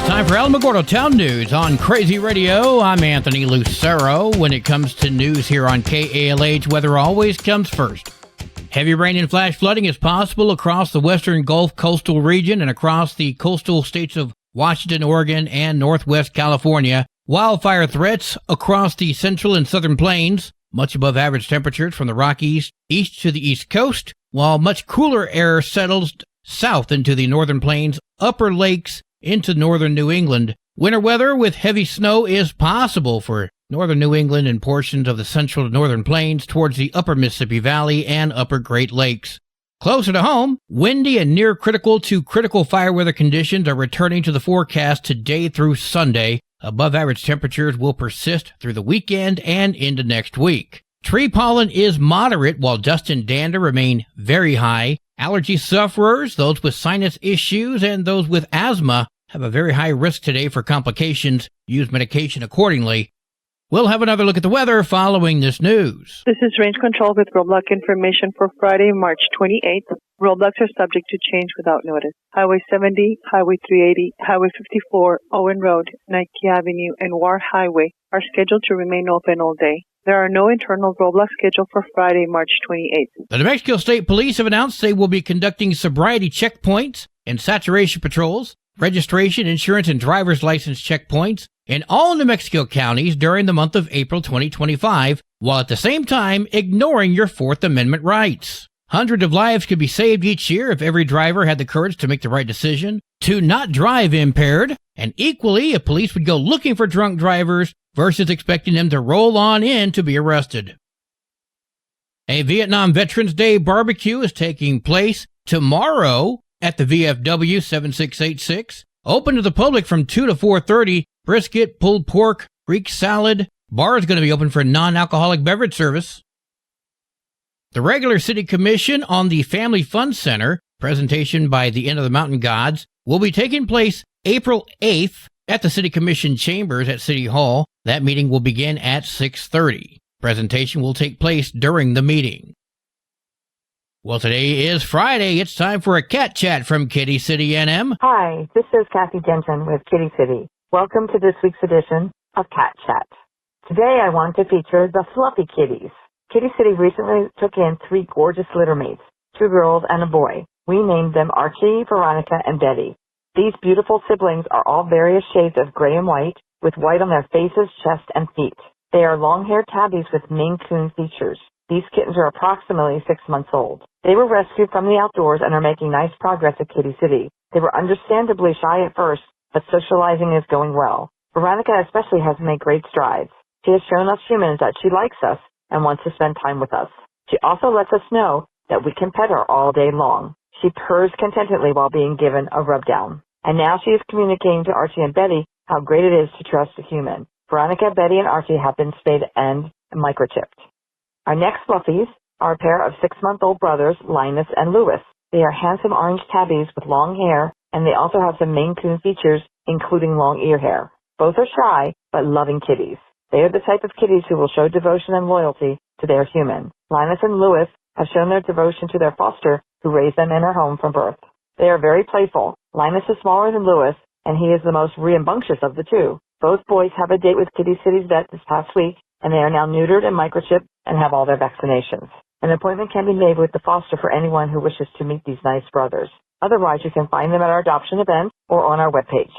It's time for Alamogordo Town News on Crazy Radio. I'm Anthony Lucero. When it comes to news here on KALH, weather always comes first. Heavy rain and flash flooding is possible across the western Gulf coastal region and across the coastal states of Washington, Oregon, and Northwest California. Wildfire threats across the central and southern plains, much above average temperatures from the Rockies east to the east coast, while much cooler air settles south into the northern plains, upper lakes, into northern New England. Winter weather with heavy snow is possible for northern New England and portions of the central to northern plains towards the upper Mississippi Valley and upper Great Lakes. Closer to home, windy and near critical to critical fire weather conditions are returning to the forecast today through Sunday. Above average temperatures will persist through the weekend and into next week. Tree pollen is moderate while dust and dander remain very high. Allergy sufferers, those with sinus issues, and those with asthma have a very high risk today for complications. Use medication accordingly. We'll have another look at the weather following this news. This is Range Control with roadblock information for Friday, March 28th. Roadblocks are subject to change without notice. Highway 70, Highway 380, Highway 54, Owen Road, Nike Avenue, and War Highway are scheduled to remain open all day. There are no internal roadblocks scheduled for Friday, March 28th. The New Mexico State Police have announced they will be conducting sobriety checkpoints and saturation patrols, registration, insurance, and driver's license checkpoints in all New Mexico counties during the month of April 2025, while at the same time ignoring your Fourth Amendment rights. Hundreds of lives could be saved each year if every driver had the courage to make the right decision, to not drive impaired, and equally if police would go looking for drunk drivers versus expecting them to roll on in to be arrested. A Vietnam Veterans Day barbecue is taking place tomorrow at the VFW 7686. Open to the public from 2 to 4:30. Brisket, pulled pork, Greek salad. Bar is going to be open for non-alcoholic beverage service. The regular City Commission on the Family Fun Center, presentation by the Inn of the Mountain Gods, will be taking place April 8th at the City Commission Chambers at City Hall. That meeting will begin at 6:30. Presentation will take place during the meeting. Well, today is Friday. It's time for a cat chat from Kitty City NM. Hi, this is Kathy Denton with Kitty City. Welcome to this week's edition of Cat Chat. Today I want to feature the Fluffy Kitties. Kitty City recently took in 3 gorgeous litter mates, 2 girls and a boy. We named them Archie, Veronica, and Betty. These beautiful siblings are all various shades of gray and white, with white on their faces, chest, and feet. They are long-haired tabbies with Maine Coon features. These kittens are approximately 6 months old. They were rescued from the outdoors and are making nice progress at Kitty City. They were understandably shy at first, but socializing is going well. Veronica especially has made great strides. She has shown us humans that she likes us and wants to spend time with us. She also lets us know that we can pet her all day long. She purrs contentedly while being given a rub down. And now she is communicating to Archie and Betty how great it is to trust a human. Veronica, Betty, and Archie have been spayed and microchipped. Our next fluffies are a pair of 6-month-old brothers, Linus and Lewis. They are handsome orange tabbies with long hair, and they also have some Maine Coon features, including long ear hair. Both are shy, but loving kitties. They are the type of kitties who will show devotion and loyalty to their human. Linus and Lewis have shown their devotion to their foster, who raised them in her home from birth. They are very playful. Linus is smaller than Lewis, and he is the most rambunctious of the two. Both boys have a date with Kitty City's vet this past week, and they are now neutered and microchipped and have all their vaccinations. An appointment can be made with the foster for anyone who wishes to meet these nice brothers. Otherwise, you can find them at our adoption event or on our webpage.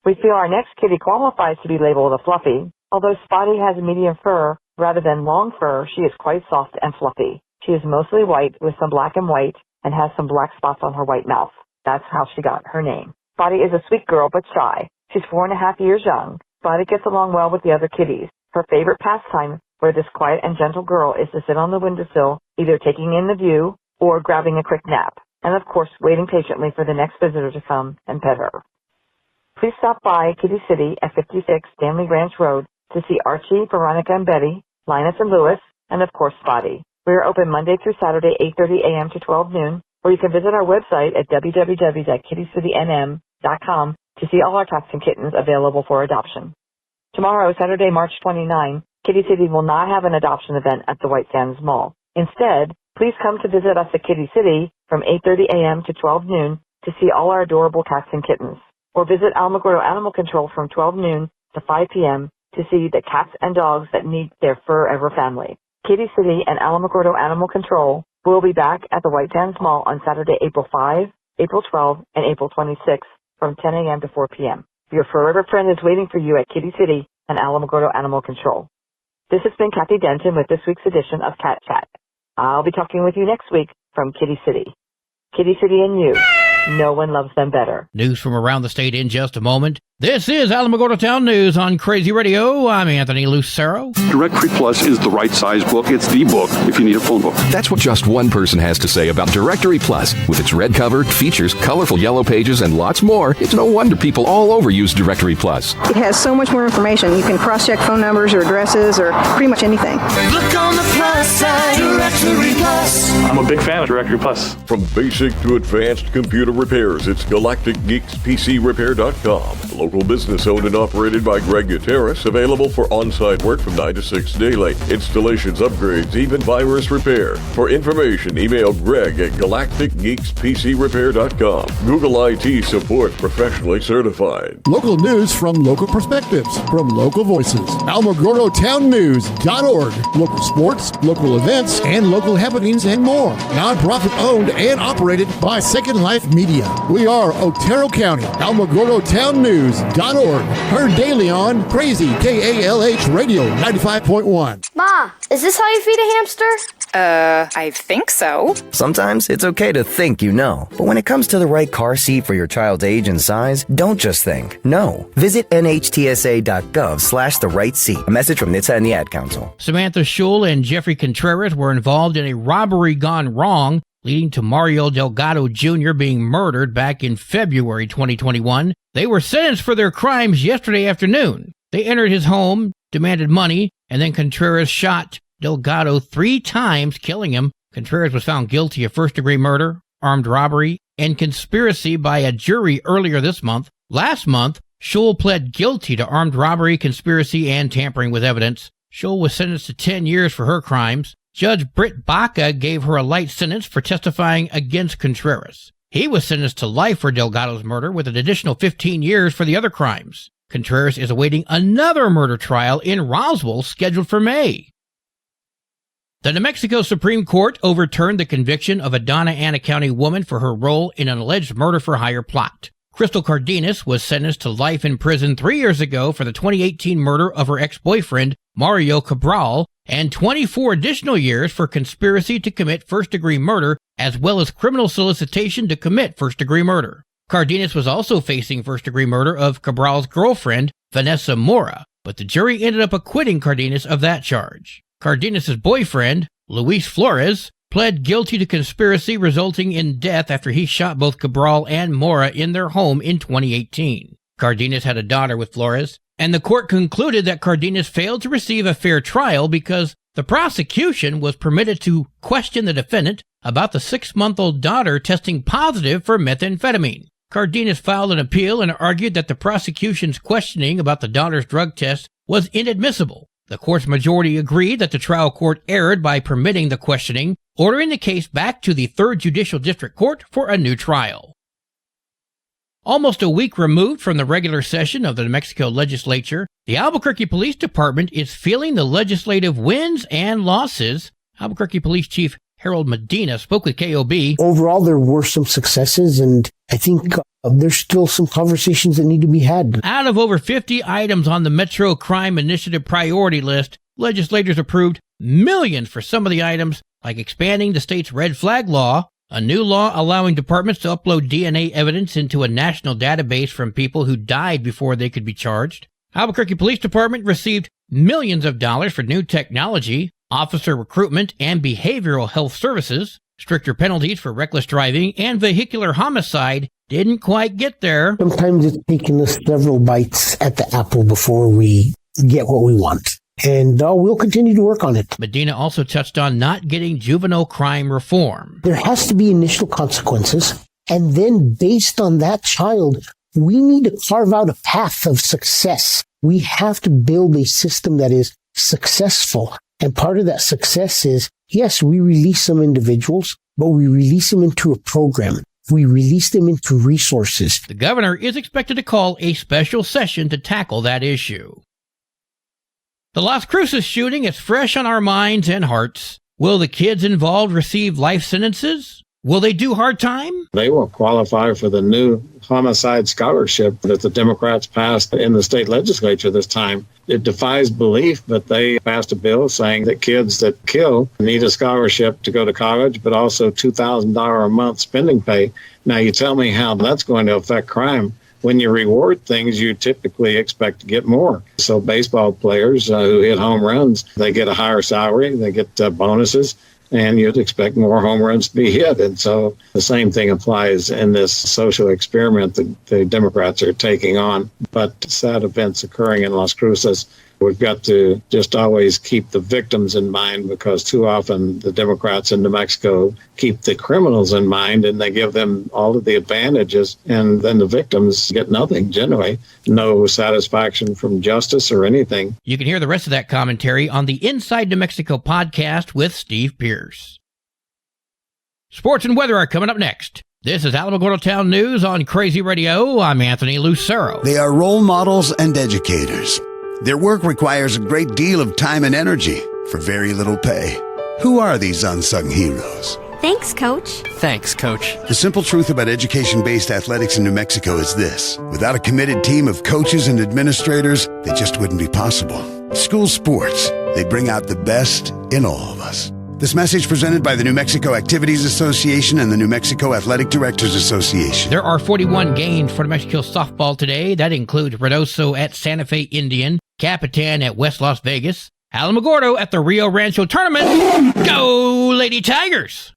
We feel our next kitty qualifies to be labeled a fluffy. Although Spotty has medium fur rather than long fur, she is quite soft and fluffy. She is mostly white with some black and white and has some black spots on her white mouth. That's how she got her name. Spotty is a sweet girl but shy. She's 4.5 years young. Spotty gets along well with the other kitties. Her favorite pastime for this quiet and gentle girl is to sit on the windowsill, either taking in the view or grabbing a quick nap, and of course waiting patiently for the next visitor to come and pet her. Please stop by Kitty City at 56 Stanley Ranch Road to see Archie, Veronica, and Betty, Linus and Lewis, and of course Spotty. We are open Monday through Saturday, 8:30 a.m. to 12 noon, or you can visit our website at www.kittycitynm.com to see all our cats and kittens available for adoption. Tomorrow, Saturday, March 29, Kitty City will not have an adoption event at the White Sands Mall. Instead, please come to visit us at Kitty City from 8:30 a.m. to 12 noon to see all our adorable cats and kittens. or visit Alamogordo Animal Control from 12 noon to 5 p.m. to see the cats and dogs that need their forever family. Kitty City and Alamogordo Animal Control will be back at the White Sands Mall on Saturday, April 5, April 12, and April 26 from 10 a.m. to 4 p.m. Your forever friend is waiting for you at Kitty City and Alamogordo Animal Control. This has been Kathy Denton with this week's edition of Cat Chat. I'll be talking with you next week from Kitty City. Kitty City and you. No one loves them better. News from around the state in just a moment. This is Alamogordo Town News on Crazy Radio. I'm Anthony Lucero. Directory Plus is the right size book. It's the book if you need a phone book. That's what just one person has to say about Directory Plus. With its red cover, features, colorful yellow pages, and lots more, it's no wonder people all over use Directory Plus. It has so much more information. You can cross-check phone numbers or addresses or pretty much anything. Look on the plus side, Directory Plus. I'm a big fan of Directory Plus. From basic to advanced computer repairs, it's GalacticGeeksPCRepair.com. Local business owned and operated by Greg Gutierrez, available for on-site work from 9 to 6 daily. Installations, upgrades, even virus repair. For information, email Greg at GalacticGeeksPCRepair.com. Google IT support, professionally certified. Local news from local perspectives, from local voices. AlamogordoTownNews.org. Local sports, local events, and local happenings and more. Nonprofit owned and operated by Second Life Media. We are Otero County. AlamogordoTownNews.org. Heard daily on Crazy KALH Radio 95.1. Ma, is this how you feed a hamster? I think so. Sometimes it's okay to think you know, but when it comes to the right car seat for your child's age and size, don't just think. No. Visit nhtsa.gov/the right seat. A message from NHTSA and the Ad Council. Samantha Schul and Jeffrey Contreras were involved in a robbery gone wrong, leading to Mario Delgado Jr. being murdered back in February 2021. They were sentenced for their crimes yesterday afternoon. They entered his home, demanded money, and then Contreras shot Delgado 3 times, killing him. Contreras was found guilty of first-degree murder, armed robbery, and conspiracy by a jury earlier this month. Last month, Schul pled guilty to armed robbery, conspiracy, and tampering with evidence. Schul was sentenced to 10 years for her crimes. Judge Britt Baca gave her a light sentence for testifying against Contreras. He was sentenced to life for Delgado's murder with an additional 15 years for the other crimes. Contreras is awaiting another murder trial in Roswell scheduled for May. The New Mexico Supreme Court overturned the conviction of a Donna Ana County woman for her role in an alleged murder-for-hire plot. Crystal Cardenas was sentenced to life in prison 3 years ago for the 2018 murder of her ex-boyfriend, Mario Cabral, and 24 additional years for conspiracy to commit first-degree murder, as well as criminal solicitation to commit first-degree murder. Cardenas was also facing first-degree murder of Cabral's girlfriend, Vanessa Mora, but the jury ended up acquitting Cardenas of that charge. Cardenas' boyfriend, Luis Flores, pled guilty to conspiracy resulting in death after he shot both Cabral and Mora in their home in 2018. Cardenas had a daughter with Flores, and the court concluded that Cardenas failed to receive a fair trial because the prosecution was permitted to question the defendant about the 6-month-old daughter testing positive for methamphetamine. Cardenas filed an appeal and argued that the prosecution's questioning about the daughter's drug test was inadmissible. The court's majority agreed that the trial court erred by permitting the questioning, ordering the case back to the 3rd Judicial District Court for a new trial. Almost a week removed from the regular session of the New Mexico legislature, the Albuquerque Police Department is feeling the legislative wins and losses. Albuquerque Police Chief Harold Medina spoke with KOB. Overall, there were some successes, and I think there's still some conversations that need to be had. Out of over 50 items on the Metro Crime Initiative priority list, legislators approved millions for some of the items, like expanding the state's red flag law, a new law allowing departments to upload DNA evidence into a national database from people who died before they could be charged. Albuquerque Police Department received millions of dollars for new technology, officer recruitment, and behavioral health services. Stricter penalties for reckless driving and vehicular homicide didn't quite get there. Sometimes it's taken us several bites at the apple before we get what we want. And we'll continue to work on it. Medina also touched on not getting juvenile crime reform. There has to be initial consequences. And then based on that child, we need to carve out a path of success. We have to build a system that is successful. And part of that success is, yes, we release some individuals, but we release them into a program. if we release them into resources. The governor is expected to call a special session to tackle that issue. The Las Cruces shooting is fresh on our minds and hearts. Will the kids involved receive life sentences? Will they do hard time? They will qualify for the new homicide scholarship that the Democrats passed in the state legislature this time. It defies belief, but they passed a bill saying that kids that kill need a scholarship to go to college, but also $2,000 a month spending pay. Now, you tell me how that's going to affect crime. When you reward things, you typically expect to get more. So baseball players who hit home runs, they get a higher salary, they get bonuses, and you'd expect more home runs to be hit. And so the same thing applies in this social experiment that the Democrats are taking on. But sad events occurring in Las Cruces, we've got to just always keep the victims in mind, because too often the Democrats in New Mexico keep the criminals in mind and they give them all of the advantages, and then the victims get nothing generally. No satisfaction from justice or anything. You can hear the rest of that commentary on the Inside New Mexico podcast with Steve Pierce. Sports and weather are coming up next. This is Alamogordo Town News on Crazy Radio. I'm Anthony Lucero. They are role models and educators. Their work requires a great deal of time and energy for very little pay. Who are these unsung heroes? Thanks, Coach. Thanks, Coach. The simple truth about education-based athletics in New Mexico is this. Without a committed team of coaches and administrators, they just wouldn't be possible. School sports, they bring out the best in all of us. This message presented by the New Mexico Activities Association and the New Mexico Athletic Directors Association. There are 41 games for New Mexico softball today. That includes Reynoso at Santa Fe Indian, Capitan at West Las Vegas, Alamogordo at the Rio Rancho Tournament. Go Lady Tigers!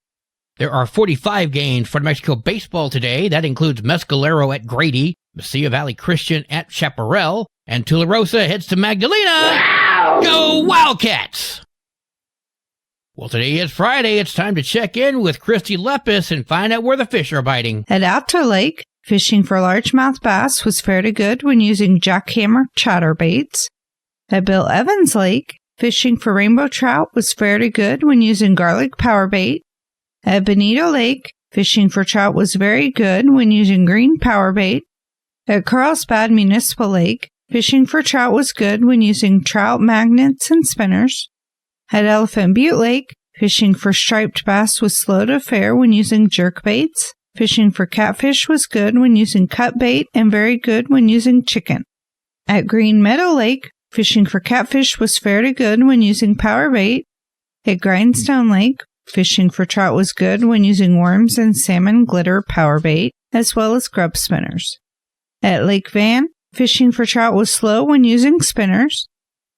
There are 45 games for New Mexico baseball today. That includes Mescalero at Grady, Mesilla Valley Christian at Chaparral, and Tularosa heads to Magdalena. Wow! Go Wildcats! Well, today is Friday. It's time to check in with Christy Lepis and find out where the fish are biting. At Alto Lake, fishing for largemouth bass was fair to good when using jackhammer chatterbaits. At Bill Evans Lake, fishing for rainbow trout was fair to good when using garlic power bait. At Bonito Lake, fishing for trout was very good when using green power bait. At Carlsbad Municipal Lake, fishing for trout was good when using trout magnets and spinners. At Elephant Butte Lake, fishing for striped bass was slow to fair when using jerkbaits. Fishing for catfish was good when using cut bait and very good when using chicken. At Green Meadow Lake, fishing for catfish was fair to good when using power bait. At Grindstone Lake, fishing for trout was good when using worms and salmon glitter power bait, as well as grub spinners. At Lake Van, fishing for trout was slow when using spinners.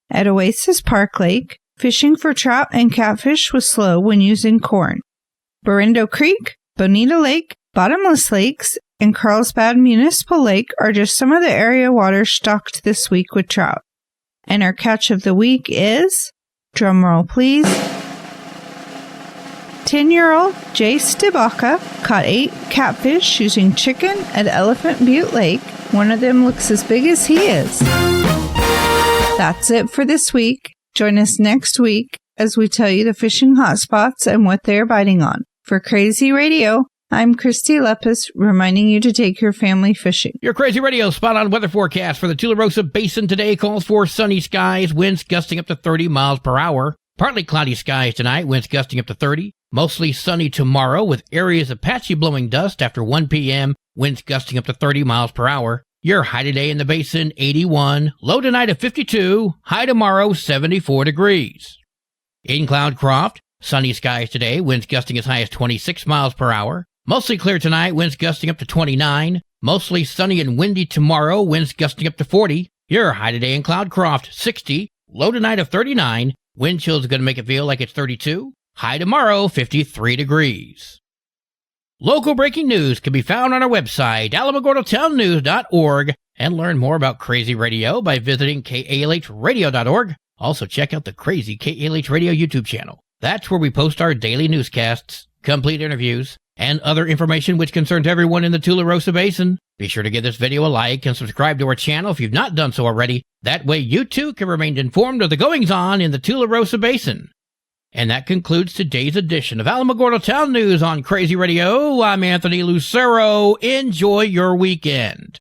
At Oasis Park Lake, fishing for trout and catfish was slow when using corn. Barindo Creek, Bonita Lake, Bottomless Lakes, and Carlsbad Municipal Lake are just some of the area waters stocked this week with trout. And our catch of the week is, drumroll please, 10-year-old Jay Stibaka caught 8 catfish using chicken at Elephant Butte Lake. One of them looks as big as he is. That's it for this week. Join us next week as we tell you the fishing hotspots and what they're biting on. For Crazy Radio, I'm Christy Lepis, reminding you to take your family fishing. Your Crazy Radio spot-on weather forecast for the Tularosa Basin today calls for sunny skies, winds gusting up to 30 miles per hour. Partly cloudy skies tonight, winds gusting up to 30. Mostly sunny tomorrow with areas of patchy blowing dust after 1 p.m., winds gusting up to 30 miles per hour. Your high today in the basin, 81. Low tonight of 52. High tomorrow, 74 degrees. In Cloudcroft, sunny skies today, winds gusting as high as 26 miles per hour. Mostly clear tonight, winds gusting up to 29. Mostly sunny and windy tomorrow, winds gusting up to 40. Your high today in Cloudcroft, 60. Low tonight of 39. Wind chill is going to make it feel like it's 32. High tomorrow, 53 degrees. Local breaking news can be found on our website, alamogordotownnews.org, and learn more about Crazy Radio by visiting kalhradio.org. Also, check out the Crazy KALH Radio YouTube channel. That's where we post our daily newscasts, complete interviews, and other information which concerns everyone in the Tularosa Basin. Be sure to give this video a like and subscribe to our channel if you've not done so already. That way you too can remain informed of the goings-on in the Tularosa Basin. And that concludes today's edition of Alamogordo Town News on Crazy Radio. I'm Anthony Lucero. Enjoy your weekend.